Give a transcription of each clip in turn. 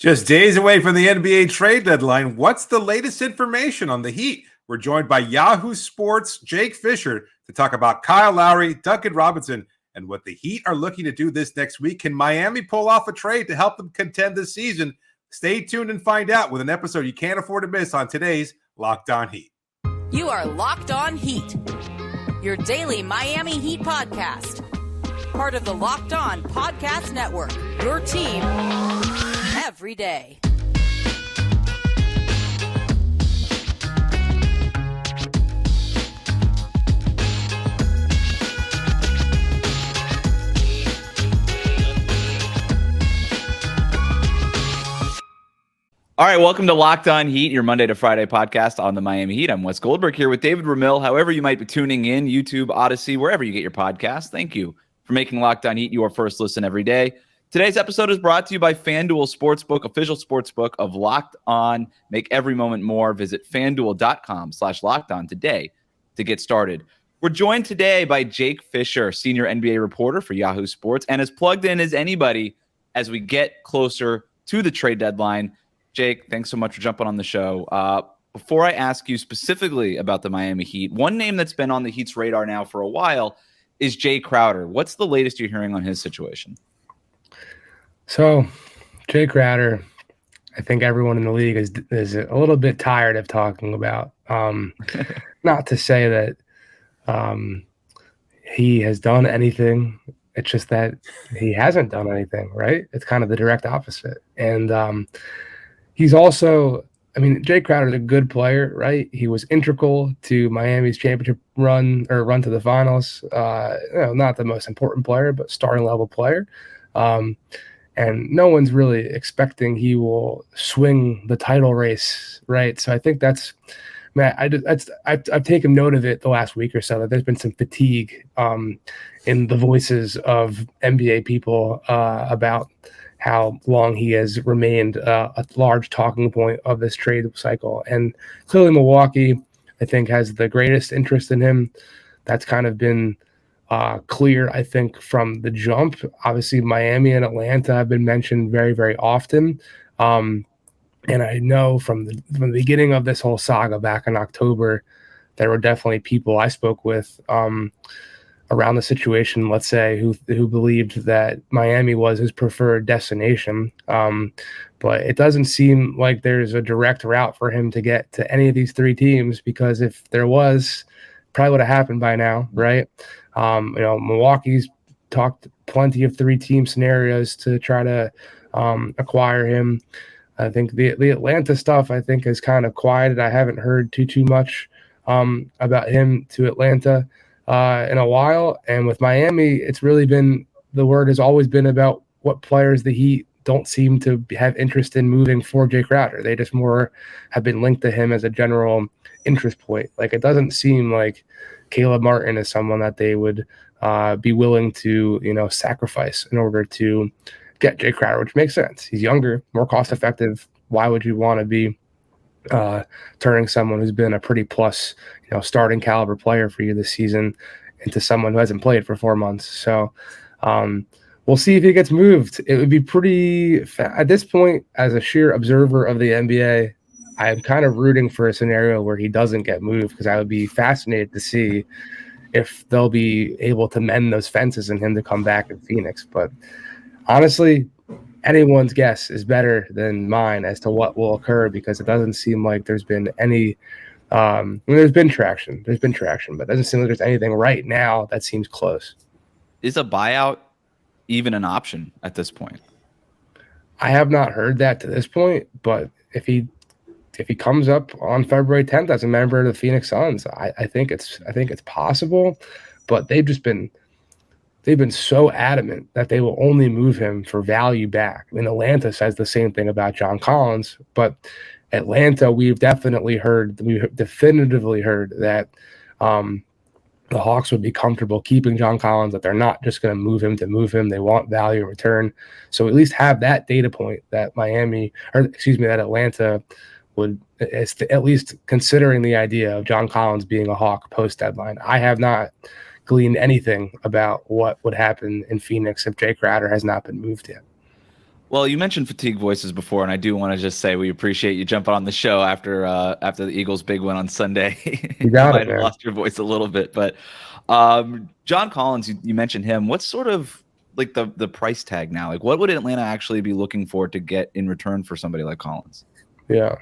Just days away from the NBA trade deadline, what's the latest information on the Heat? We're joined by Yahoo Sports' Jake Fischer to talk about Kyle Lowry, Duncan Robinson, and what the Heat are looking to do this next week. Can Miami pull off a trade to help them contend this season? Stay tuned and find out with an episode you can't afford to miss on today's Locked On Heat. You are Locked On Heat, your daily Miami Heat podcast. Part of the Locked On Podcast Network, your team every day. All right, welcome to Locked On Heat, your Monday to Friday podcast on the Miami Heat. I'm Wes Goldberg here with David Ramil. However you might be tuning in, YouTube, Odyssey, wherever you get your podcast, thank you for making Locked On Heat your first listen every day. Today's episode is brought to you by FanDuel Sportsbook, official sportsbook of Locked On. Make every moment more. Visit FanDuel.com/LockedOn today to get started. We're joined today by Jake Fischer, senior NBA reporter for Yahoo Sports, and as plugged in as anybody as we get closer to the trade deadline. Jake, thanks so much for jumping on the show. Before I ask you specifically about the Miami Heat, one name that's been on the Heat's radar now for a while is Jae Crowder. What's the latest you're hearing on his situation? So, Jae Crowder, I think everyone in the league is a little bit tired of talking about. Not to say that he has done anything. It's just that he hasn't done anything, right? It's kind of the direct opposite. And he's also, Jae Crowder is a good player, right? He was integral to Miami's championship run to the finals. Not the most important player, but starting level player. And no one's really expecting he will swing the title race, right? So I think I've taken note of it the last week or so, that there's been some fatigue in the voices of NBA people about how long he has remained a large talking point of this trade cycle. And clearly Milwaukee, I think, has the greatest interest in him. That's kind of been clear, I think, from the jump. Obviously, Miami and Atlanta have been mentioned very, very often. And I know from the beginning of this whole saga back in October, there were definitely people I spoke with around the situation, let's say, who believed that Miami was his preferred destination. But it doesn't seem like there's a direct route for him to get to any of these three teams, because if there was, probably would have happened by now, right? Milwaukee's talked plenty of three-team scenarios to try to acquire him. I think the Atlanta stuff, I think, is kind of quieted. I haven't heard too much about him to Atlanta in a while. And with Miami, it's really been, the word has always been about what players the Heat don't seem to have interest in moving for Jae Crowder. They just more have been linked to him as a general interest point. Like, it doesn't seem like Caleb Martin is someone that they would be willing to, sacrifice in order to get Jae Crowder, which makes sense. He's younger, more cost effective. Why would you want to be turning someone who's been a pretty plus, starting caliber player for you this season into someone who hasn't played for 4 months? So we'll see if he gets moved. It would be pretty at this point, as a sheer observer of the NBA, I'm kind of rooting for a scenario where he doesn't get moved, because I would be fascinated to see if they'll be able to mend those fences and him to come back in Phoenix. But honestly, anyone's guess is better than mine as to what will occur, because it doesn't seem like there's been any there's been traction, but it doesn't seem like there's anything right now that seems close. Is a buyout even an option at this point? I have not heard that to this point, but if he comes up on February 10th as a member of the Phoenix Suns, I think it's possible. But they've been so adamant that they will only move him for value back. Atlanta says the same thing about John Collins, but Atlanta, we've definitively heard that the Hawks would be comfortable keeping John Collins, that they're not just going to move him to move him. They want value in return. So at least have that data point that that Atlanta would, at least considering the idea of John Collins being a Hawk post deadline. I have not gleaned anything about what would happen in Phoenix if Jae Crowder has not been moved yet. Well, you mentioned fatigue voices before, and I do want to just say we appreciate you jumping on the show after the Eagles' big win on Sunday. You got might it, have man. lost your voice a little bit, but John Collins, you mentioned him. What's sort of like the price tag now? Like, what would Atlanta actually be looking for to get in return for somebody like Collins? Yeah,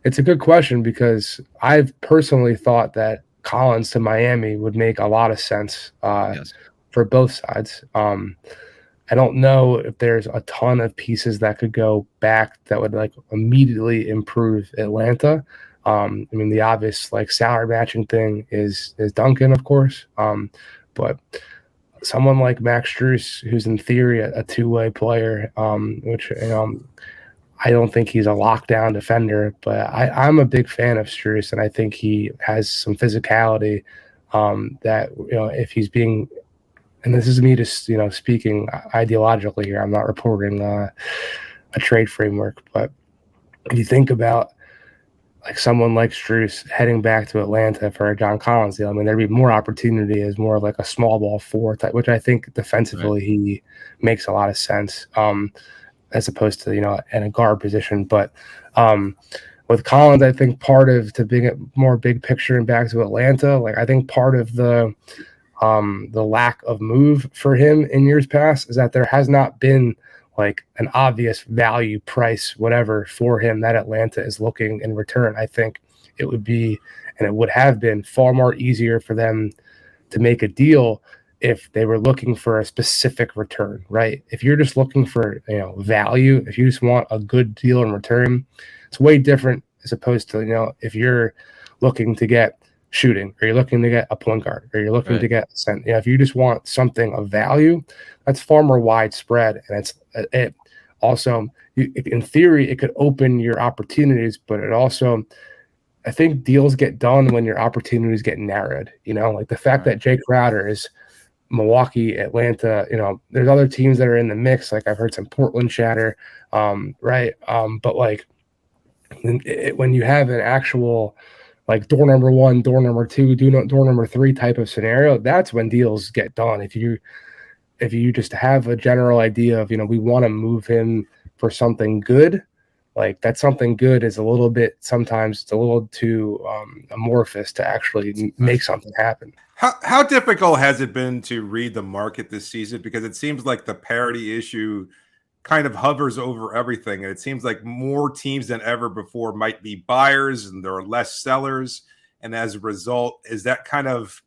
it's a good question because I've personally thought that Collins to Miami would make a lot of sense Yes. for both sides. I don't know if there's a ton of pieces that could go back that would like immediately improve Atlanta. I mean, the obvious like salary matching thing is Duncan, of course. But someone like Max Strus, who's in theory a two-way player, which I don't think he's a lockdown defender, but I'm a big fan of Strus, and I think he has some physicality that if he's being, and this is me just speaking ideologically here. I'm not reporting a trade framework, but if you think about like someone like Strus heading back to Atlanta for a John Collins deal, I mean, there'd be more opportunity as more like a small ball four type, which I think defensively he makes a lot of sense, as opposed to, in a guard position. But with Collins, I think part of to being more big picture and back to Atlanta, like I think part of the lack of move for him in years past is that there has not been like an obvious value price, whatever, for him that Atlanta is looking in return. I think it would be, and it would have been far more easier for them to make a deal if they were looking for a specific return, right? If you're just looking for, value, if you just want a good deal in return, it's way different as opposed to, if you're looking to get shooting, or you're looking to get a point guard, or you're looking to get if you just want something of value, that's far more widespread. And it also, in theory, it could open your opportunities, but it also, I think deals get done when your opportunities get narrowed, like the fact that Jae Crowder is Milwaukee, Atlanta, there's other teams that are in the mix. Like I've heard some Portland chatter, right? But like when you have an actual like door number one, door number two, door number three type of scenario, that's when deals get done. If you just have a general idea of, we want to move him for something good, like that something good is sometimes it's a little too amorphous to actually make something happen. How difficult has it been to read the market this season? Because it seems like the parity issue kind of hovers over everything. And it seems like more teams than ever before might be buyers and there are less sellers. And as a result, is that kind of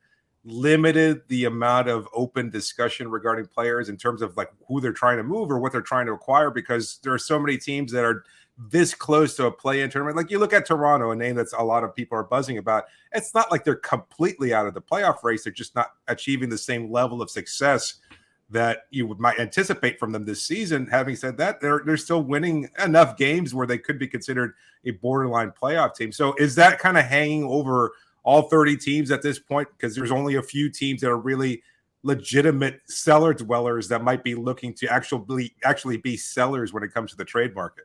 limited the amount of open discussion regarding players in terms of like who they're trying to move or what they're trying to acquire? Because there are so many teams that are this close to a play-in tournament. Like you look at Toronto, a name that's a lot of people are buzzing about. It's not like they're completely out of the playoff race. They're just not achieving the same level of success that you might anticipate from them this season. Having said that, they're still winning enough games where they could be considered a borderline playoff team. So is that kind of hanging over all 30 teams at this point? Because there's only a few teams that are really legitimate cellar dwellers that might be looking to actually be sellers when it comes to the trade market.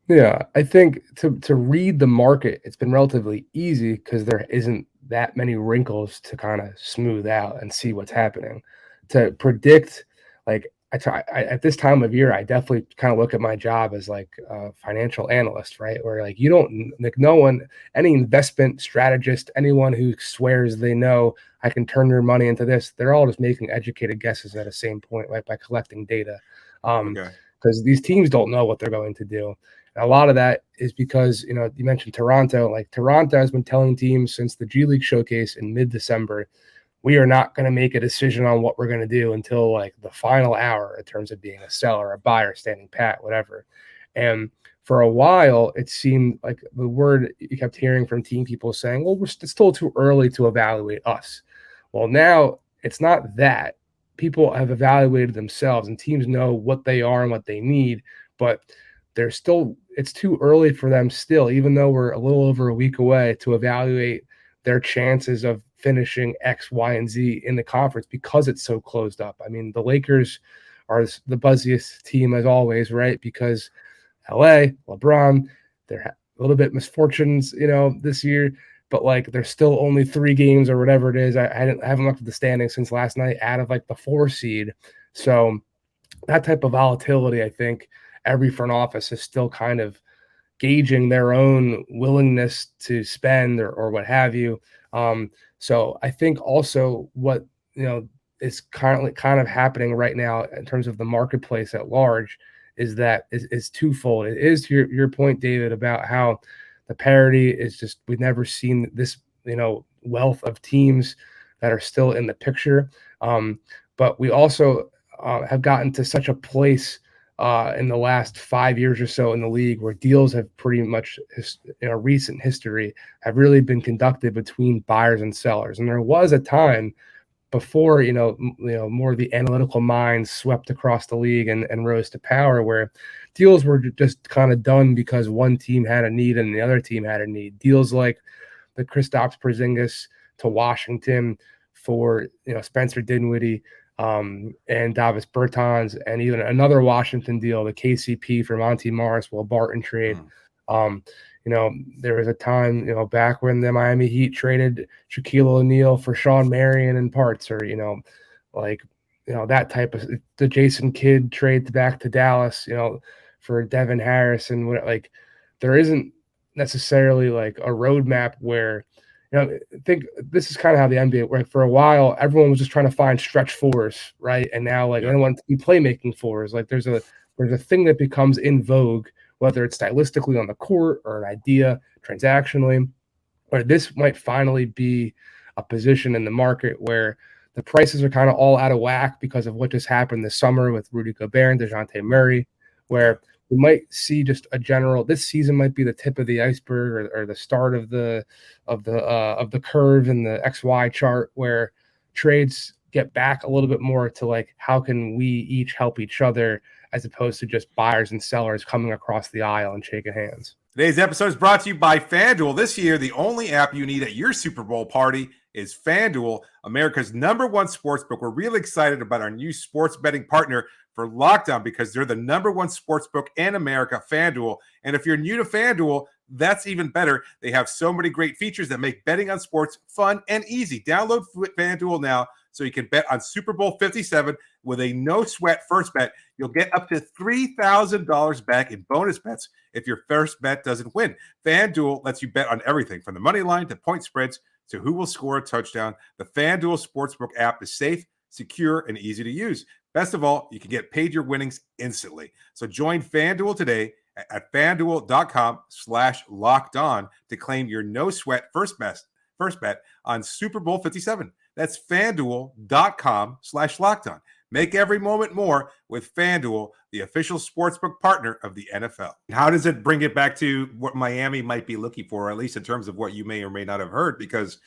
Yeah, I think to read the market, it's been relatively easy because there isn't that many wrinkles to kind of smooth out and see what's happening. To predict, like at this time of year, I definitely kind of look at my job as like a financial analyst, right? Where like you don't, like no one, any investment strategist, anyone who swears they know I can turn your money into this, they're all just making educated guesses at the same point, right? By collecting data. Because these teams don't know what they're going to do. And a lot of that is because, you mentioned Toronto. Like Toronto has been telling teams since the G League showcase in mid-December, we are not going to make a decision on what we're going to do until like the final hour in terms of being a seller, a buyer, standing pat, whatever. And for a while, it seemed like the word you kept hearing from team people saying, well, it's still too early to evaluate us. Well, now it's not that. People have evaluated themselves and teams know what they are and what they need, but it's too early for them still, even though we're a little over a week away, to evaluate their chances of finishing X, Y, and Z in the conference because it's so closed up. I mean, the Lakers are the buzziest team as always, right? Because LA, LeBron, they're a little bit misfortunes, this year, but like there's still only 3 games or whatever it is. I haven't looked at the standings since last night out of like the 4 seed. So that type of volatility, I think every front office is still kind of gauging their own willingness to spend or what have you. So I think also what is currently kind of happening right now in terms of the marketplace at large is twofold. It is your point, David, about how the parity is just we've never seen this wealth of teams that are still in the picture. But we also have gotten to such a place in the last 5 years or so in the league where deals have pretty much recent history have really been conducted between buyers and sellers. And there was a time before more of the analytical minds swept across the league and rose to power where deals were just kind of done because one team had a need and the other team had a need. Deals like the Kristaps Porzingis to Washington for Spencer Dinwiddie and Davis Bertans, and even another Washington deal, the KCP for Monty Morris, Will Barton trade. There was a time, back when the Miami Heat traded Shaquille O'Neal for Sean Marion in parts, or, that type of the Jason Kidd trade back to Dallas, for Devin Harris. And there isn't necessarily like a roadmap where, I think this is kind of how the NBA went for a while. Everyone was just trying to find stretch fours, right? And now everyone to be playmaking fours. Like there's a thing that becomes in vogue, whether it's stylistically on the court or an idea transactionally, or this might finally be a position in the market where the prices are kind of all out of whack because of what just happened this summer with Rudy Gobert and DeJounte Murray, where we might see just a general. This season might be the tip of the iceberg or the start of the curve in the XY chart, where trades get back a little bit more to like how can we each help each other, as opposed to just buyers and sellers coming across the aisle and shaking hands. Today's episode is brought to you by FanDuel. This year, the only app you need at your Super Bowl party is FanDuel, America's #1 sportsbook. We're really excited about our new sports betting partner for Locked On because they're the #1 sportsbook in America, FanDuel. And if you're new to FanDuel, that's even better. They have so many great features that make betting on sports fun and easy. Download FanDuel now so you can bet on Super Bowl 57 with a no-sweat first bet. You'll get up to $3,000 back in bonus bets if your first bet doesn't win. FanDuel lets you bet on everything from the money line to point spreads to who will score a touchdown. The FanDuel Sportsbook app is safe, secure, and easy to use. Best of all, you can get paid your winnings instantly. So join FanDuel today at FanDuel.com/lockedon to claim your no-sweat first bet on Super Bowl 57. That's FanDuel.com/lockedon. Make every moment more with FanDuel, the official sportsbook partner of the NFL. How does it bring it back to what Miami might be looking for, or at least in terms of what you may or may not have heard? Because,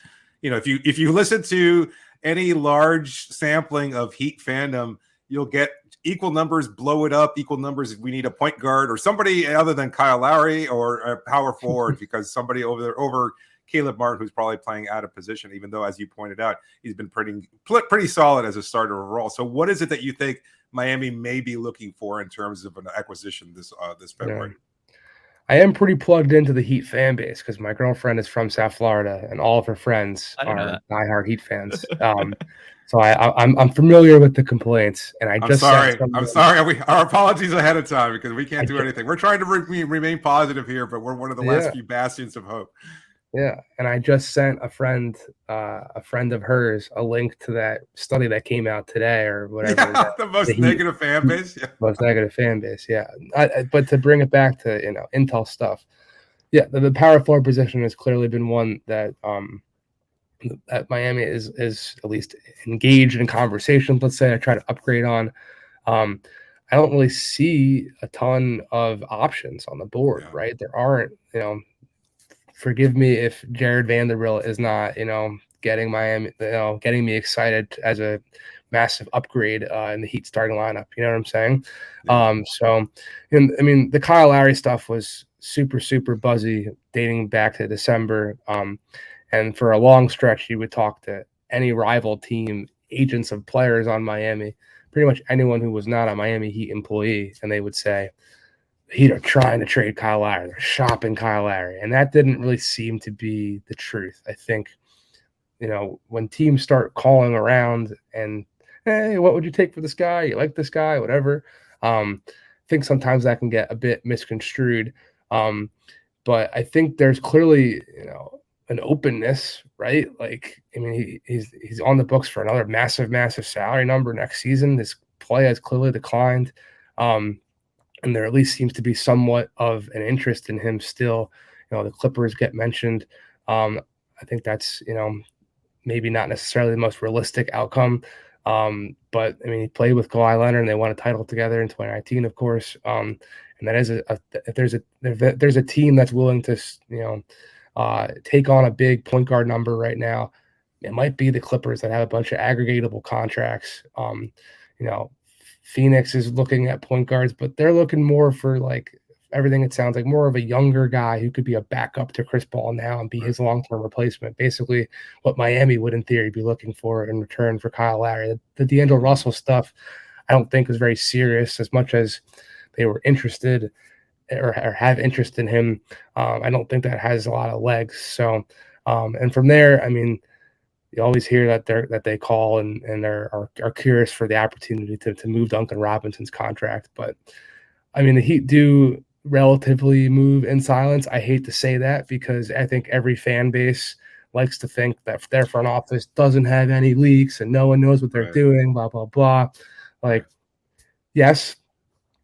if you listen to any large sampling of Heat fandom, you'll get equal numbers, blow it up, equal numbers. We need a point guard or somebody other than Kyle Lowry or a power forward because somebody over Caleb Martin, who's probably playing out of position, even though, as you pointed out, he's been pretty solid as a starter overall. So what is it that you think Miami may be looking for in terms of an acquisition this February? I am pretty plugged into the Heat fan base because my girlfriend is from South Florida and all of her friends are diehard Heat fans. So I'm familiar with the complaints, and I'm sorry. Our apologies ahead of time because we can't do anything. We're trying to remain positive here, but we're one of the last few bastions of hope. Yeah, and I just sent a friend of hers a link to that study that came out today or whatever. Yeah, the most negative fan base. Yeah. Most negative fan base, yeah. But to bring it back to Intel stuff, yeah, the power forward position has clearly been one that that Miami is at least engaged in conversations. Let's say I try to upgrade on. I don't really see a ton of options on the board, right? There aren't, forgive me if Jared Vanderbilt is not, getting Miami, getting me excited as a massive upgrade in the Heat starting lineup. You know what I'm saying? Yeah. The Kyle Lowry stuff was super, super buzzy dating back to December. And for a long stretch, you would talk to any rival team, agents of players on Miami, pretty much anyone who was not a Miami Heat employee, and they would say, Heat are trying to trade Kyle Lowry. They're shopping Kyle Lowry. And that didn't really seem to be the truth. I think, when teams start calling around and hey, what would you take for this guy? You like this guy, whatever. I think sometimes that can get a bit misconstrued. But I think there's clearly, an openness, right? Like, I mean, he's on the books for another massive salary number next season. This play has clearly declined. And there at least seems to be somewhat of an interest in him still. The Clippers get mentioned. I think that's, maybe not necessarily the most realistic outcome. But I mean, he played with Kawhi Leonard and they won a title together in 2019, of course. And that is if there's a team that's willing to, take on a big point guard number right now, it might be the Clippers that have a bunch of aggregatable contracts. Phoenix is looking at point guards, but they're looking more for, like, everything it sounds like, more of a younger guy who could be a backup to Chris Paul now and be his long-term replacement. Basically what Miami would in theory be looking for in return for Kyle Lowry. The D'Angelo Russell stuff I don't think is very serious as much as they were interested or have interest in him. I don't think that has a lot of legs. So and from there, I mean, you always hear that they call and are curious for the opportunity to move Duncan Robinson's contract. But I mean, the Heat do relatively move in silence. I hate to say that because I think every fan base likes to think that their front office doesn't have any leaks and no one knows what they're doing, blah, blah, blah. Like, yes,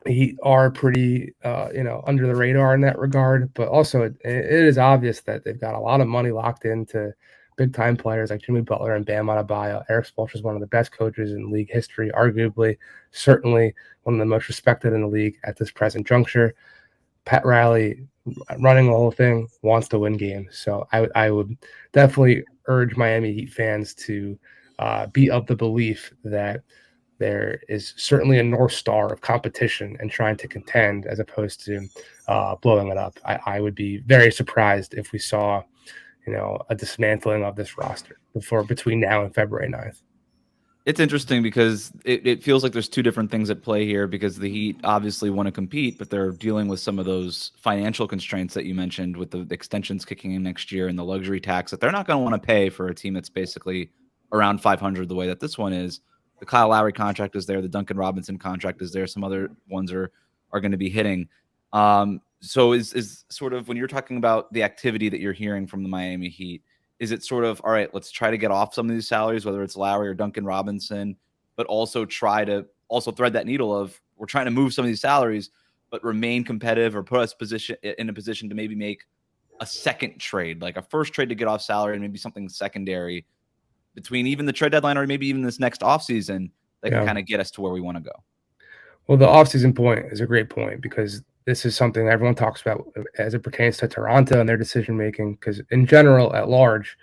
the Heat are pretty, under the radar in that regard, but also it is obvious that they've got a lot of money locked into big-time players like Jimmy Butler and Bam Adebayo. Eric Spoelstra is one of the best coaches in league history, arguably, certainly one of the most respected in the league at this present juncture. Pat Riley, running the whole thing, wants to win games. So I would definitely urge Miami Heat fans to be of the belief that there is certainly a North Star of competition and trying to contend as opposed to blowing it up. I would be very surprised if we saw a dismantling of this roster between now and February 9th. It's interesting because it feels like there's two different things at play here because the Heat obviously want to compete, but they're dealing with some of those financial constraints that you mentioned with the extensions kicking in next year and the luxury tax that they're not going to want to pay for a team that's basically around 500 the way that this one is. The Kyle Lowry contract is there. The Duncan Robinson contract is there. Some other ones are going to be hitting. So is sort of when you're talking about the activity that you're hearing from the Miami Heat, is it sort of, all right, let's try to get off some of these salaries, whether it's Lowry or Duncan Robinson, but also try to thread that needle of we're trying to move some of these salaries, but remain competitive or put us in a position to maybe make a second trade, like a first trade to get off salary and maybe something secondary between even the trade deadline or maybe even this next offseason that can kind of get us to where we want to go. Well, the offseason point is a great point because this is something everyone talks about as it pertains to Toronto and their decision-making, because in general, at large,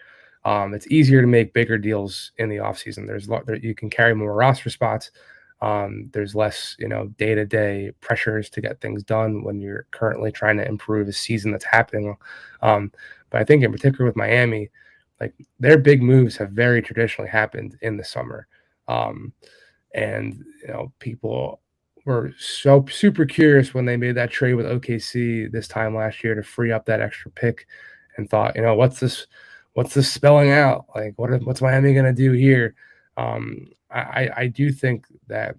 it's easier to make bigger deals in the offseason. You can carry more roster spots. There's less, day-to-day pressures to get things done when you're currently trying to improve a season that's happening. But I think in particular with Miami, like their big moves have very traditionally happened in the summer. And, people were so super curious when they made that trade with OKC this time last year to free up that extra pick and thought, what's this spelling out? Like, what's Miami going to do here? I do think that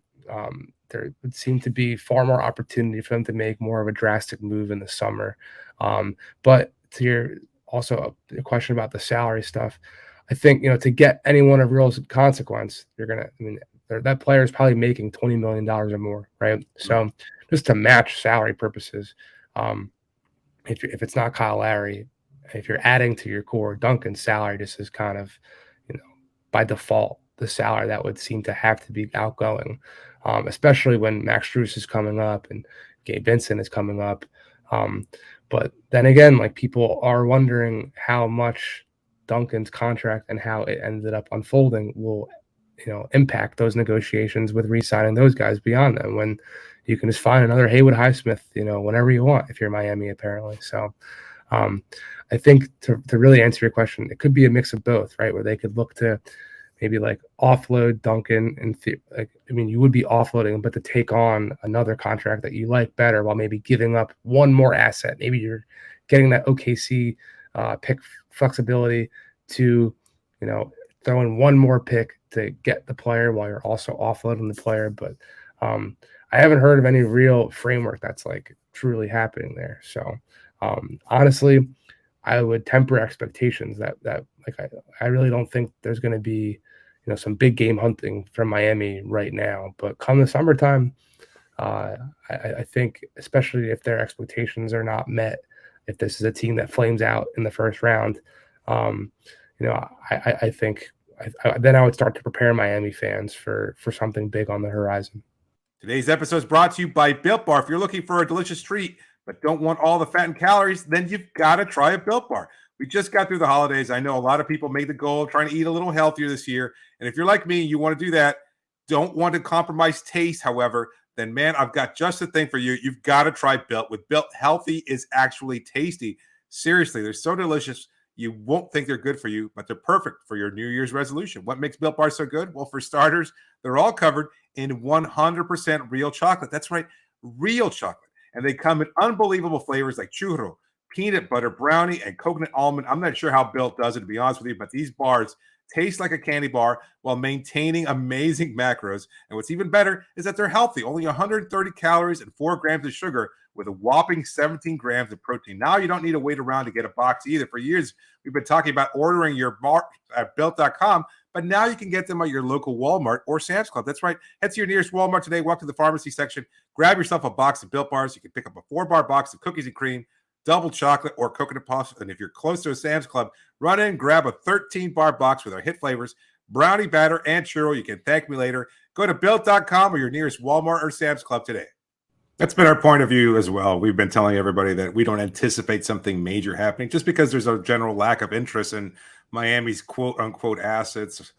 there would seem to be far more opportunity for them to make more of a drastic move in the summer. But to your also a question about the salary stuff, I think, to get anyone of real consequence, that player is probably making $20 million or more, right? So just to match salary purposes, if it's not Kyle Lowry, if you're adding to your core, Duncan's salary just is kind of, by default, the salary that would seem to have to be outgoing, especially when Max Strus is coming up and Gabe Vincent is coming up. But then again, like people are wondering how much Duncan's contract and how it ended up unfolding will impact those negotiations with re-signing those guys beyond them when you can just find another Haywood Highsmith, whenever you want, if you're Miami, apparently. So I think to really answer your question, it could be a mix of both, right? Where they could look to maybe like offload Duncan and you would be offloading him, but to take on another contract that you like better while maybe giving up one more asset. Maybe you're getting that OKC pick flexibility to, throw in one more pick to get the player while you're also offloading the player. But I haven't heard of any real framework that's like truly happening there. So honestly, I would temper expectations that like I really don't think there's going to be, some big game hunting from Miami right now. But come the summertime, I think, especially if their expectations are not met, if this is a team that flames out in the first round, I think then I would start to prepare Miami fans for something big on the horizon. Today's episode is brought to you by Built Bar. If you're looking for a delicious treat but don't want all the fat and calories, then you've got to try a Built Bar. We just got through the holidays. I know a lot of people made the goal of trying to eat a little healthier this year. And if you're like me, you want to do that, don't want to compromise taste, however, then man, I've got just the thing for you. You've got to try Built. With Built, healthy is actually tasty. Seriously, they're so delicious. You won't think they're good for you, but they're perfect for your New Year's resolution. What makes Built Bar so good? Well, for starters, they're all covered in 100% real chocolate. That's right, real chocolate. And they come in unbelievable flavors like churro, peanut butter, brownie, and coconut almond. I'm not sure how Built does it, to be honest with you, but these bars taste like a candy bar while maintaining amazing macros. And what's even better is that they're healthy, only 130 calories and 4 grams of sugar with a whopping 17 grams of protein. Now you don't need to wait around to get a box either. For years, we've been talking about ordering your bar at Built.com, but now you can get them at your local Walmart or Sam's Club. That's right. Head to your nearest Walmart today, walk to the pharmacy section, grab yourself a box of Built Bars. You can pick up a 4-bar box of cookies and cream, double chocolate, or coconut puffs. And if you're close to a Sam's Club, run in, grab a 13-bar box with our hit flavors, brownie batter, and churro. You can thank me later. Go to Built.com or your nearest Walmart or Sam's Club today. That's been our point of view as well. We've been telling everybody that we don't anticipate something major happening just because there's a general lack of interest in Miami's quote-unquote assets.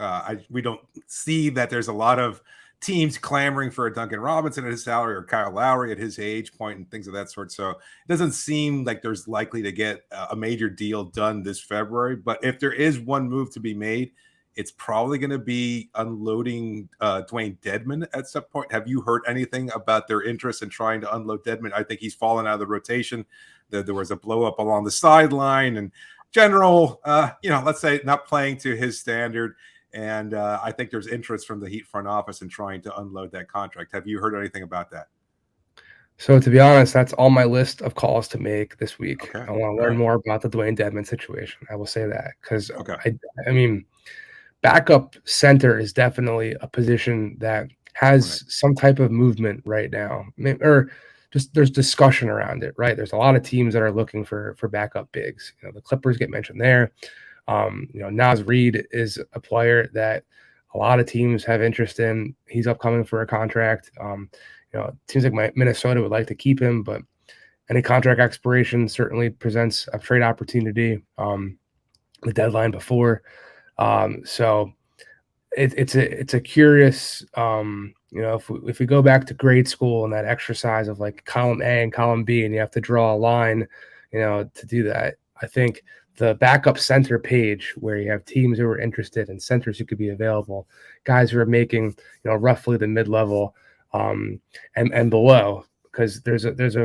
We don't see that there's a lot of teams clamoring for a Duncan Robinson at his salary or Kyle Lowry at his age point and things of that sort. So it doesn't seem like there's likely to get a major deal done this February. But if there is one move to be made, it's probably going to be unloading Dwayne Dedmon at some point. Have you heard anything about their interest in trying to unload Dedmon? I think he's fallen out of the rotation. There was a blow up along the sideline and general, let's say not playing to his standard. And I think there's interest from the Heat front office in trying to unload that contract. Have you heard anything about that? So to be honest, that's on my list of calls to make this week. Okay. I want to learn more about the Dwayne Dedmon situation. I will say that because I mean, backup center is definitely a position that has some type of movement right now, or just there's discussion around it, right? There's a lot of teams that are looking for backup bigs. The Clippers get mentioned there. Naz Reid is a player that a lot of teams have interest in. He's upcoming for a contract. It seems like Minnesota would like to keep him, but any contract expiration certainly presents a trade opportunity. The deadline before. So it's a curious, if we go back to grade school and that exercise of like column A and column B, and you have to draw a line, to do that. I think the backup center page where you have teams who are interested in centers who could be available, guys who are making, roughly the mid-level, and below, because it's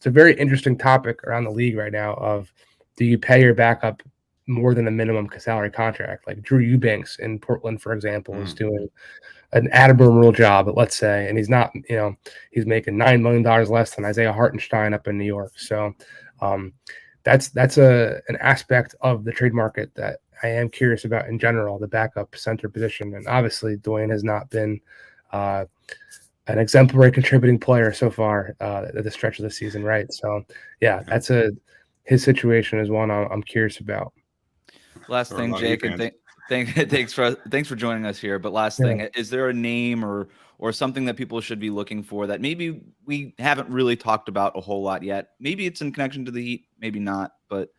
a very interesting topic around the league right now of, do you pay your backup more than a minimum salary contract? Like Drew Eubanks in Portland, for example, is doing an admirable job, let's say, and he's not, he's making $9 million less than Isaiah Hartenstein up in New York. So that's an aspect of the trade market that I am curious about in general, the backup center position. And obviously Dwayne has not been an exemplary contributing player so far at the stretch of the season, right? So yeah, his situation is one I'm curious about. Last thing, Jake, and thanks for joining us here. But last thing, is there a name or something that people should be looking for that maybe we haven't really talked about a whole lot yet? Maybe it's in connection to the Heat, maybe not. But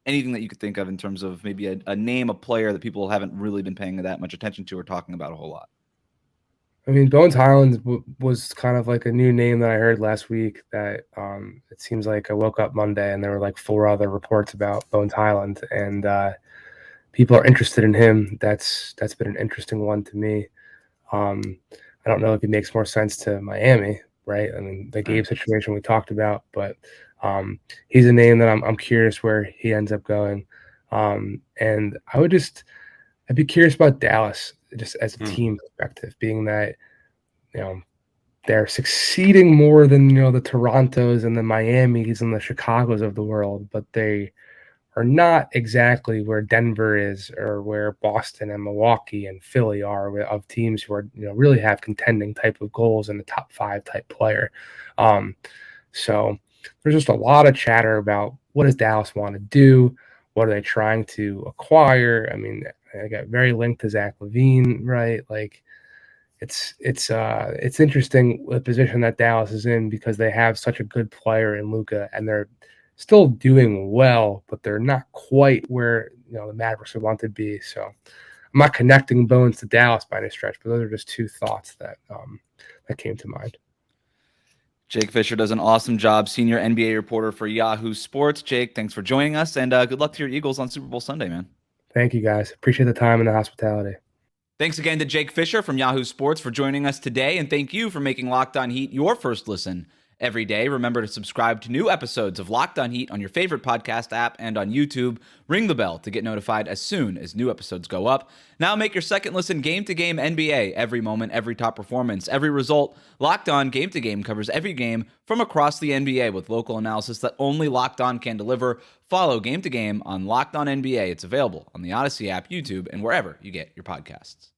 anything that you could think of in terms of maybe a name, a player that people haven't really been paying that much attention to or talking about a whole lot. I mean, Bones Highland was kind of like a new name that I heard last week that it seems like I woke up Monday and there were like 4 other reports about Bones Highland, and people are interested in him. That's been an interesting one to me. I don't know if it makes more sense to Miami, right? I mean, the Gabe situation we talked about, but he's a name that I'm curious where he ends up going. And I would just I'd be curious about Dallas just as a team perspective, being that, they're succeeding more than, the Torontos and the Miamis and the Chicagos of the world, but they are not exactly where Denver is or where Boston and Milwaukee and Philly are of teams who are, really have contending type of goals and a top 5 type player. So there's just a lot of chatter about what does Dallas want to do? What are they trying to acquire? I mean, I got very linked to Zach LaVine, right? Like it's interesting the position that Dallas is in because they have such a good player in Luka and they're still doing well, but they're not quite where the Mavericks would want to be. So I'm not connecting bones to Dallas by any stretch, but those are just two thoughts that came to mind. Jake Fischer does an awesome job, senior NBA reporter for Yahoo Sports. Jake, thanks for joining us, and good luck to your Eagles on Super Bowl Sunday, man. Thank you, guys. Appreciate the time and the hospitality. Thanks again to Jake Fischer from Yahoo Sports for joining us today, and thank you for making Locked On Heat your first listen every day. Remember to subscribe to new episodes of Locked On Heat on your favorite podcast app and on YouTube. Ring the bell to get notified as soon as new episodes go up. Now make your second listen game-to-game NBA. Every moment, every top performance, every result. Locked On Game-to-Game covers every game from across the NBA with local analysis that only Locked On can deliver. Follow Game-to-Game on Locked On NBA. It's available on the Odyssey app, YouTube, and wherever you get your podcasts.